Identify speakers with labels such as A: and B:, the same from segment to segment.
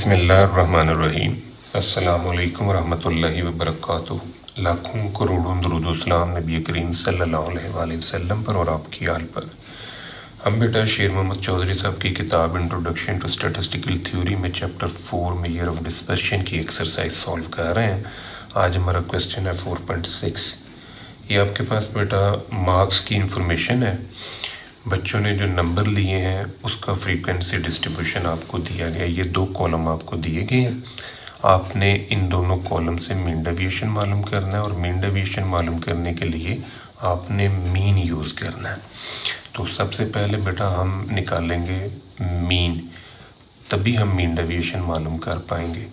A: बिस्मिल्लाहिर्रहमानिर्रहीम। अस्सलामुअलैकुम रहमतुल्लाहि व बरकातुहू। लाखों करोड़ों दुरूद व सलाम नबी करीम सल्लल्लाहु अलैहि वसल्लम पर और आपकी आल पर। हम बेटा शेर मोहम्मद चौधरी साहब की किताब इंट्रोडक्शन टू स्टैटिस्टिकल थ्योरी में चैप्टर 4 मेजर ऑफ डिस्पर्शन की एक्सरसाइज सॉल्व कर रहे हैं। आज हमारा क्वेश्चन है 4.6। ये आपके पास बेटा मार्क्स की इंफॉर्मेशन है। बच्चों ने जो नंबर लिए हैं उसका फ्रीक्वेंसी डिस्ट्रीब्यूशन आपको दिया गया। ये दो कॉलम आपको दिए गए हैं। आपने इन दोनों कॉलम से मीन डेविएशन मालूम करना है और मीन डेविएशन मालूम करने के लिए आपने मीन यूज़ करना है। तो सबसे पहले बेटा हम निकालेंगे मीन, तभी हम मीन डेविएशन मालूम कर पाएंगे।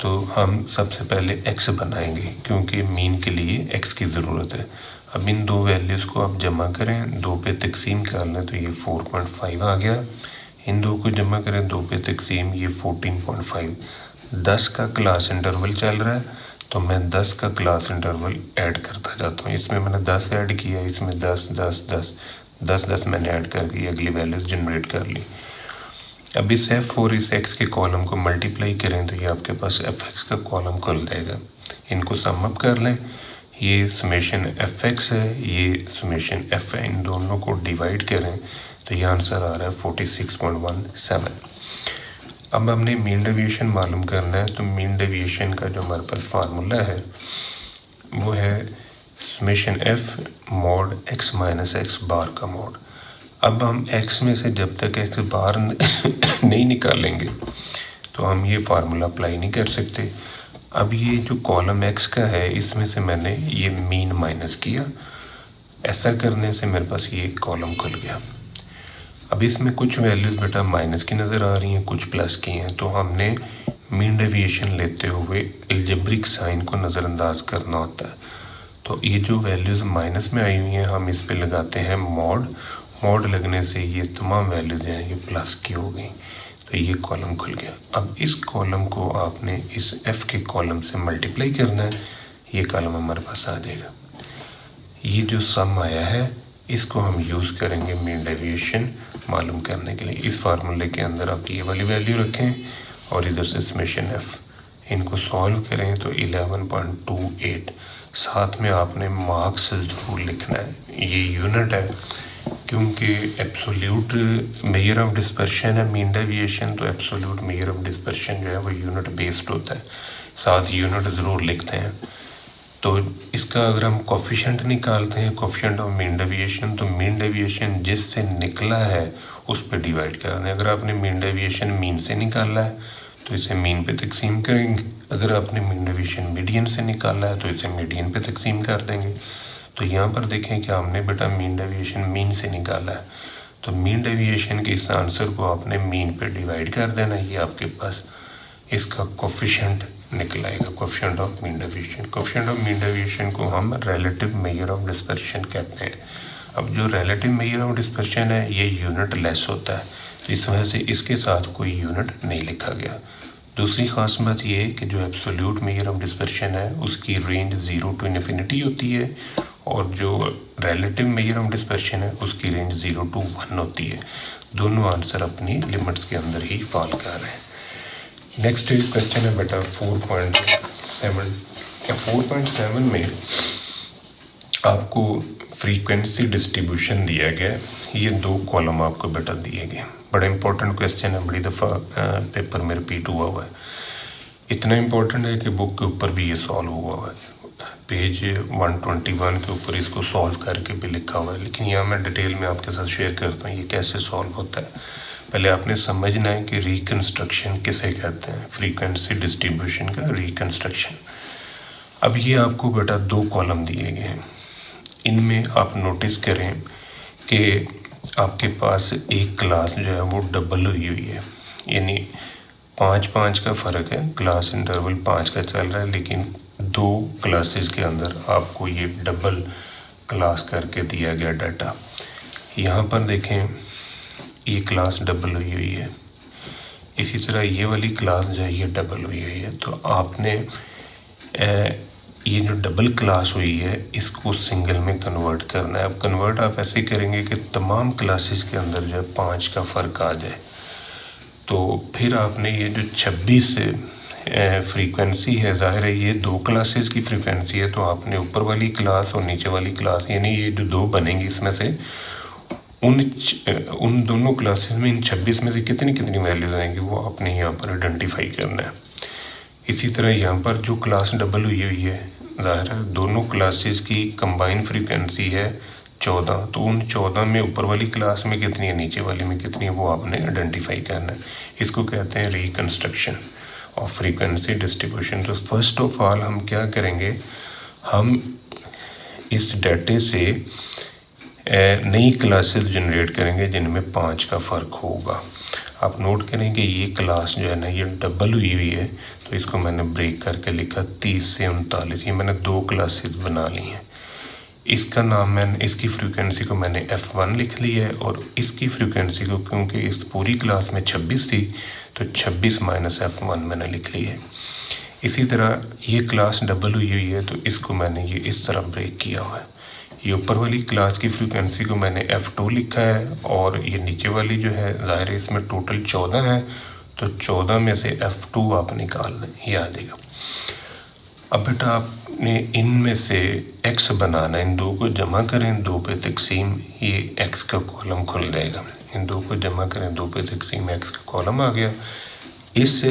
A: तो हम सबसे पहले एक्स बनाएंगे क्योंकि मीन के लिए एक्स की ज़रूरत है। अब इन दो वैल्यूज़ को आप जमा करें, 2 पे तकसीम कर लें तो ये 4.5 आ गया। इन दो को जमा करें 2 पे तकसीम, ये 14.5। 10 का क्लास इंटरवल चल रहा है तो मैं 10 का क्लास इंटरवल ऐड करता जाता हूँ। इसमें मैंने 10 ऐड किया, इसमें 10 10 10 10 10 मैंने ऐड करके अगली वैल्यूज़ जनरेट कर ली। अब इस एफ और इस एक्स के कॉलम को मल्टीप्लाई करें तो ये आपके पास एफ एक्स का कॉलम खुल जाएगा। इनको सम अप कर लें, ये समेशन एफ एक्स है, ये समेशन एफ है। इन दोनों को डिवाइड करें तो ये आंसर आ रहा है 46.17। अब हमने मीन डेविएशन मालूम करना है। तो मीन डेविएशन का जो हमारे पास फार्मूला है वो है summation F mod X minus X bar का मॉड। अब हम x में से जब तक x बाहर नहीं निकालेंगे तो हम ये फार्मूला अप्लाई नहीं कर सकते। अब ये जो कॉलम x का है इसमें से मैंने ये मीन माइनस किया। ऐसा करने से मेरे पास ये कॉलम खुल गया। अब इसमें कुछ वैल्यूज़ बेटा माइनस की नज़र आ रही हैं, कुछ प्लस की हैं। तो हमने मीन डेविएशन लेते हुए अलजेब्रिक साइन को नज़रअंदाज करना होता है। तो ये जो वैल्यूज़ माइनस में आई हुई हैं हम इस पर लगाते हैं मॉड। मॉड लगने से ये तमाम वैल्यूज़ हैं ये प्लस की हो गई, तो ये कॉलम खुल गया। अब इस कॉलम को आपने इस एफ़ के कॉलम से मल्टीप्लाई करना है, ये कॉलम हमारे पास आ जाएगा। ये जो सम आया है इसको हम यूज़ करेंगे मीन डेविएशन मालूम करने के लिए। इस फार्मूले के अंदर आप ये वाली वैल्यू रखें और इधर से समेशन एफ़, इनको सॉल्व करें तो 11.28। साथ में आपने मार्क्स ज़रूर लिखना है। ये यूनिट है क्योंकि एब्सोल्यूट मेजर ऑफ डिस्पर्शन है मीन डेविएशन, तो एब्सोल्यूट मेजर ऑफ डिस्पर्शन जो है वो यूनिट बेस्ड होता है। साथ यूनिट ज़रूर लिखते हैं। तो इसका अगर हम कोफिशिएंट निकालते हैं, कोफिशिएंट ऑफ मीन डेविएशन, तो मीन डेविएशन जिससे निकला है उस पर डिवाइड करना है। अगर आपने मीन डेविएशन मीन से निकाला है तो इसे मीन पे तकसीम करेंगे। अगर आपने मीन डेविएशन मीडियन से निकाला है तो इसे मीडियन पे तकसीम कर देंगे। तो यहाँ पर देखें कि हमने बेटा मीन डेविएशन मीन से निकाला है, तो मीन डेविएशन के इस आंसर को आपने मीन पे डिवाइड कर देना। ये आपके पास इसका कोफिशिएंट निकल आएगा, coefficient of mean deviation. Coefficient of mean deviation को हम रिलेटिव मेजर ऑफ डिस्पर्शन कहते हैं। अब जो रिलेटिव मेजर ऑफ डिस्पर्शन है ये यूनिट लेस होता है, तो इस वजह से इसके साथ कोई यूनिट नहीं लिखा गया। दूसरी ख़ास बात ये है कि जो एब्सोल्यूट मेजर ऑफ डिस्पर्शन है उसकी रेंज 0 to इन्फिनिटी होती है और जो रिलेटिव मेजर ऑफ डिस्पर्शन है उसकी रेंज 0 to 1 होती है। दोनों आंसर अपनी लिमिट्स के अंदर ही फॉल कर रहे हैं। नेक्स्ट क्वेश्चन है बेटा 4.7। 4.7 में आपको फ्रीक्वेंसी डिस्ट्रीब्यूशन दिया गया। ये दो कॉलम आपको बेटा दिए गए। बड़ा इंपॉर्टेंट क्वेश्चन है, बड़ी दफ़ा पेपर में रिपीट हुआ हुआ है। इतना इम्पोर्टेंट है कि बुक के ऊपर भी ये सॉल्व हुआ हुआ है। पेज 121 के ऊपर इसको सॉल्व करके भी लिखा हुआ है, लेकिन यहाँ मैं डिटेल में आपके साथ शेयर करता हूँ ये कैसे सॉल्व होता है। पहले आपने समझना है कि रिकन्स्ट्रक्शन किसे कहते हैं, फ्रीक्वेंसी डिस्ट्रीब्यूशन का रिकन्स्ट्रक्शन। अब ये आपको बेटा दो कॉलम दिए गए हैं। इनमें आप नोटिस करें कि आपके पास एक क्लास जो है वो डबल हुई हुई है, यानी 5-5 का फ़र्क है। क्लास इंटरवल 5 का चल रहा है, लेकिन दो क्लासेस के अंदर आपको ये डबल क्लास करके दिया गया डाटा। यहाँ पर देखें ये क्लास डबल हुई हुई है, इसी तरह ये वाली क्लास जो है ये डबल हुई हुई है। तो आपने ये जो डबल क्लास हुई है इसको सिंगल में कन्वर्ट करना है। अब कन्वर्ट आप ऐसे करेंगे कि तमाम क्लासेस के अंदर जो है 5 का फ़र्क आ जाए। तो फिर आपने ये जो 26 फ्रीक्वेंसी है, ज़ाहिर है ये 2 क्लासेस की फ्रीक्वेंसी है, तो आपने ऊपर वाली क्लास और नीचे वाली क्लास यानी ये जो 2 बनेंगी इसमें से उन दोनों क्लासेस में इन 26 में से कितनी कितनी वैल्यूज आएंगी वो आपने यहाँ पर आइडेंटिफाई करना है। इसी तरह यहाँ पर जो क्लास डबल हुई है, ज़ाहिर है दोनों क्लासेस की कंबाइन फ्रीक्वेंसी है 14, तो उन 14 में ऊपर वाली क्लास में कितनी है, नीचे वाली में कितनी है, वो आपने आइडेंटिफाई करना है। इसको कहते हैं रिकन्स्ट्रक्शन ऑफ फ्रीक्वेंसी डिस्ट्रीब्यूशन। तो फर्स्ट ऑफ ऑल हम क्या करेंगे, हम इस डाटे से नई क्लासेस जनरेट करेंगे जिनमें 5 का फ़र्क होगा। आप नोट करेंगे ये क्लास जो है ना ये डबल हुई है, तो इसको मैंने ब्रेक करके लिखा 30 से 39, ये मैंने 2 क्लासेस बना ली हैं। इसका नाम मैंने, इसकी फ्रीक्वेंसी को मैंने F1 लिख ली है और इसकी फ्रीक्वेंसी को, क्योंकि इस पूरी क्लास में 26 थी तो 26 माइनस F1 मैंने लिख ली है। इसी तरह ये क्लास डबल हुई है तो इसको मैंने ये इस तरह ब्रेक किया हुआ है। ये ऊपर वाली क्लास की फ्रीक्वेंसी को मैंने F2 लिखा है और ये नीचे वाली जो है, ज़ाहिर है इसमें टोटल 14 है, तो 14 में से F2 आप निकाल लें, ये आ जाएगा। अब बेटा आपने इनमें से x बनाना है, इन 2 को जमा करें 2 पे तकसीम, ये x का कॉलम खुल जाएगा। इन 2 को जमा करें 2 पे तकसीम, x का कॉलम आ गया। इस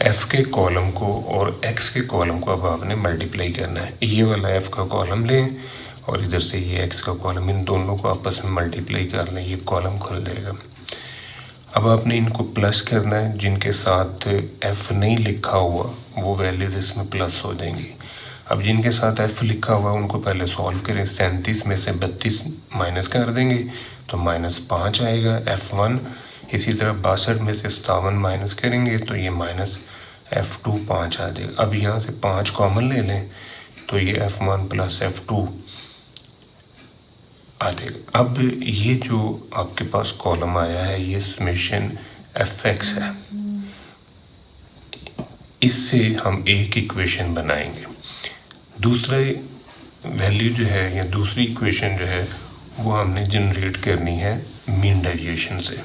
A: f के कॉलम को और x के कॉलम को अब आपने मल्टीप्लाई करना है। ये वाला f का कॉलम लें और इधर से ये x का कॉलम, इन दोनों को आपस में मल्टीप्लाई कर लें, ये कॉलम खुल जाएगा। अब आपने इनको प्लस करना है, जिनके साथ f नहीं लिखा हुआ वो वैल्यूज इसमें प्लस हो जाएंगी। अब जिनके साथ f लिखा हुआ उनको पहले सॉल्व करें। 37 में से 32 माइनस कर देंगे तो -5 आएगा F1। इसी तरह 62 में से 57 माइनस करेंगे तो ये माइनस F2 5 आ जाएगा। अब यहाँ से 5 कॉमन ले लें तो ये F1 प्लस F2 आ जाएगा। अब ये जो आपके पास कॉलम आया है ये समेशन Fx है, इससे हम एक इक्वेशन बनाएंगे। दूसरा वैल्यू जो है या दूसरी इक्वेशन जो है वो हमने जनरेट करनी है मीन डेविएशन से।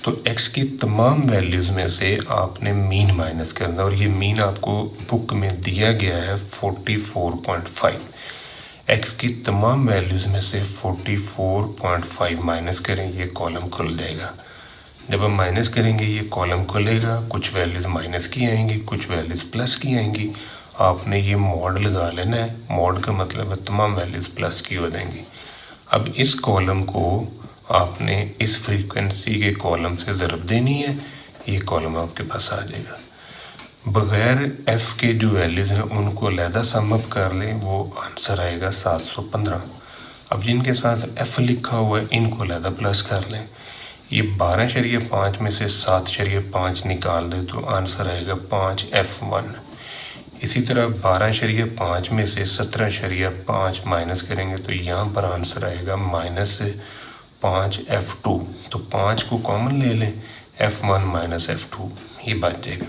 A: तो x की तमाम वैल्यूज़ में से आपने मीन माइनस करना, और ये मीन आपको बुक में दिया गया है 44.5। x की तमाम वैल्यूज़ में से 44.5 माइनस करें, ये कॉलम खुल जाएगा। जब हम माइनस करेंगे ये कॉलम खुलेगा, कुछ वैल्यूज़ माइनस की आएंगी, कुछ वैल्यूज़ प्लस की आएंगी। आपने ये मॉड लगा लेना है। मॉड का मतलब है तमाम वैल्यूज़ प्लस की हो जाएंगी। अब इस कॉलम को आपने इस फ्रीक्वेंसी के कॉलम से ज़रब देनी है, ये कॉलम आपके पास आ जाएगा। बग़ैर f के जो वैल्यूज़ हैं उनको अलहदा सम अप कर लें, वो आंसर आएगा 715। अब जिनके साथ f लिखा हुआ है इनको अलहदा प्लस कर लें। ये 12.5 में से 7.5 निकाल दें तो आंसर आएगा 5F1। इसी तरह 12.5 में से 17.5 माइनस करेंगे तो यहाँ पर आंसर आएगा -5F2। तो 5 को कॉमन ले लें, F1 माइनस F2 ये बच जाएगा।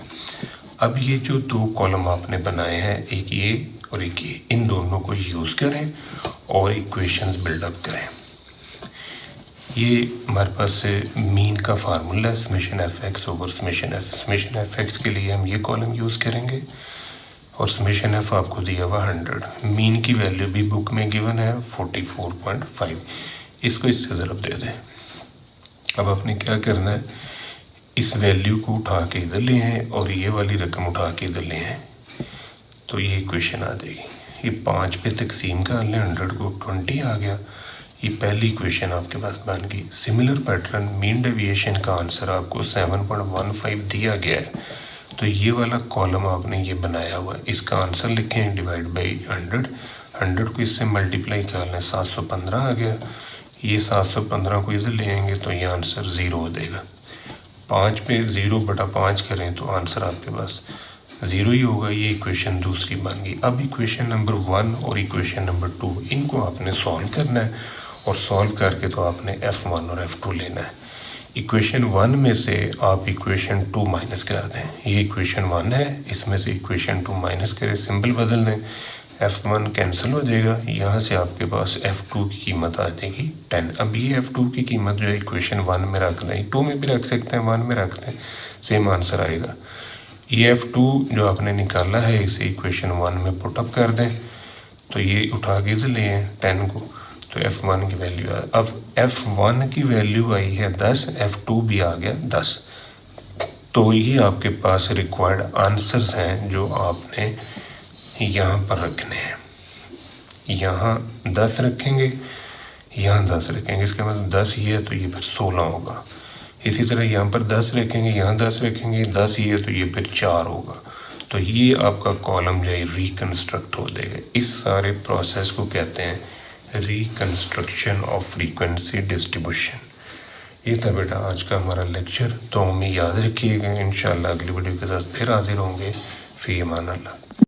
A: अब ये जो 2 कॉलम आपने बनाए हैं, एक ये और एक ये, इन दोनों को यूज़ करें और इक्वेशंस बिल्डअप करें। ये हमारे पास मीन का फार्मूला है summation Fx over summation F। Summation Fx के लिए हम ये कॉलम यूज़ करेंगे और समेशन F आपको दिया हुआ 100। मीन की वैल्यू भी बुक में गिवन है 44.5। इसको इससे ज़रब दे दें। अब आपने क्या करना है, इस वैल्यू को उठा के इधर ले आए और ये वाली रकम उठा के इधर ले आए, तो ये इक्वेशन आ जाएगी। ये 5 पे तकसीम कर लें, 100 को 20 आ गया। ये पहली इक्वेशन आपके पास बन गई। सिमिलर पैटर्न मीन डेविएशन का आंसर आपको 7.15 दिया गया है, तो ये वाला कॉलम आपने ये बनाया हुआ है, इसका आंसर लिखें डिवाइड बाई 100। 100 को इससे मल्टीप्लाई कर लें, 715 आ गया। ये 715 को इधर ले आएंगे तो ये आंसर 0 हो जाएगा। 5 पे 0/5 करें तो आंसर आपके पास 0 ही होगा। ये इक्वेशन दूसरी बन गई। अब इक्वेशन नंबर 1 और इक्वेशन नंबर 2 इनको आपने सॉल्व करना है, और सॉल्व करके तो आपने F1 और F2 लेना है। इक्वेशन 1 में से आप इक्वेशन 2 माइनस कर दें। ये इक्वेशन 1 है, इसमें से इक्वेशन 2 माइनस करें, सिंबल बदल दें। F1 कैंसिल हो जाएगा, यहाँ से आपके पास F2 की कीमत आ जाएगी 10। अब ये F2 की कीमत जो है इक्वेशन 1 में रख दें, 2 में भी रख सकते हैं, 1 में रख दें, सेम आंसर आएगा। ये F2 जो आपने निकाला है इसे इक्वेशन 1 में पुटअप कर दें, तो ये उठा के ले आए 10 को, तो F1 की वैल्यू है। अब F1 की वैल्यू आई है 10, F2 भी आ गया 10। तो ये आपके पास रिक्वायर्ड आंसर्स हैं जो आपने यहाँ पर रखने हैं। यहाँ 10 रखेंगे, यहाँ 10 रखेंगे, इसका मतलब 10 ये है तो ये फिर 16 होगा। इसी तरह यहाँ पर 10 रखेंगे, यहाँ 10 रखेंगे, 10 ये है तो ये फिर 4 होगा। तो ये आपका कॉलम जो है रिकन्स्ट्रक्ट हो जाएगा। इस सारे प्रोसेस को कहते हैं रिकन्स्ट्रक्शन ऑफ फ्रीक्वेंसी डिस्ट्रीब्यूशन। ये था बेटा आज का हमारा लेक्चर, तो हमें याद रखिएगा। इंशाल्लाह अगली वीडियो के साथ फिर हाजिर होंगे। फ़ी अमान अल्लाह।